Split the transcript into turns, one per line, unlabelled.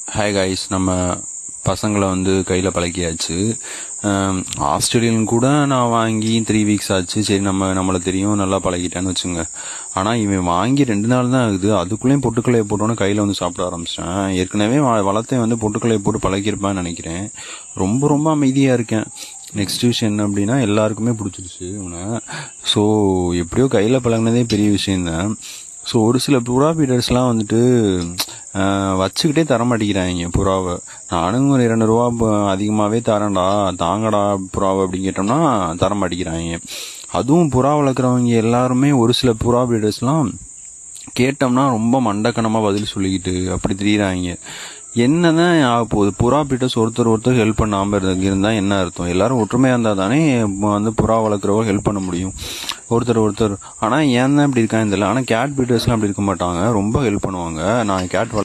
Hi guys, நம்ம பசங்களை கையில் பழக்கியாச்சு. ஆஸ்திரேலியன் கூட நான் வாங்கி 3 வீக்ஸ் ஆச்சு. சரி, நம்மளை தெரியும், நல்லா பழகிட்டேன்னு வச்சுங்க. ஆனால் இவன் வாங்கி 2 நாள் தான் ஆகுது. அதுக்குள்ளேயும் பொட்டுக்கலையை போட்டோன்னு கையில் சாப்பிட ஆரம்பிச்சிட்டேன். ஏற்கனவே வளர்த்தேன் பொட்டுக்கலையை போட்டு பழகிருப்பான்னு நினைக்கிறேன். ரொம்ப ரொம்ப அமைதியாக இருக்கேன். நெக்ஸ்ட் விஷயம் என்ன அப்படின்னா, எல்லாருக்குமே பிடிச்சிருச்சு இவனை. ஸோ எப்படியோ கையில் பழகினதே பெரிய விஷயந்தான். ஸோ ஒரு சில புறா பீடர்ஸ்லாம் வச்சுக்கிட்டே தரமாட்டேங்கிறாங்க புறாவை. நானும் ஒரு 2 ரூபா அதிகமாகவே தரேன்டா, தாங்கடா புறாவை அப்படின்னு கேட்டோம்னா தரமாட்டேங்கிறாங்க. அதுவும் புறா வளர்க்குறவங்க எல்லாருமே ஒரு சில புறா பீடர்ஸ்லாம் கேட்டோம்னா ரொம்ப மண்டக்கணமாக பதில் சொல்லிக்கிட்டு அப்படி திரியிறாங்க. என்னதான் ஆக போகுது? புறா பீட்டர்ஸ் ஒருத்தர் ஹெல்ப் பண்ணாமல் இருந்தால் என்ன அர்த்தம்? எல்லாரும் ஒற்றுமையாக இருந்தால் தானே புறா வளர்க்குறவங்க ஹெல்ப் பண்ண முடியும், ஒருத்தர். ஆனால் ஏன் தான் இப்படி இருக்காங்க தெரியல. ஆனால் கேட் பீட்டர்ஸ்லாம் அப்படி இருக்க மாட்டாங்க, ரொம்ப ஹெல்ப் பண்ணுவாங்க. நான் கேட்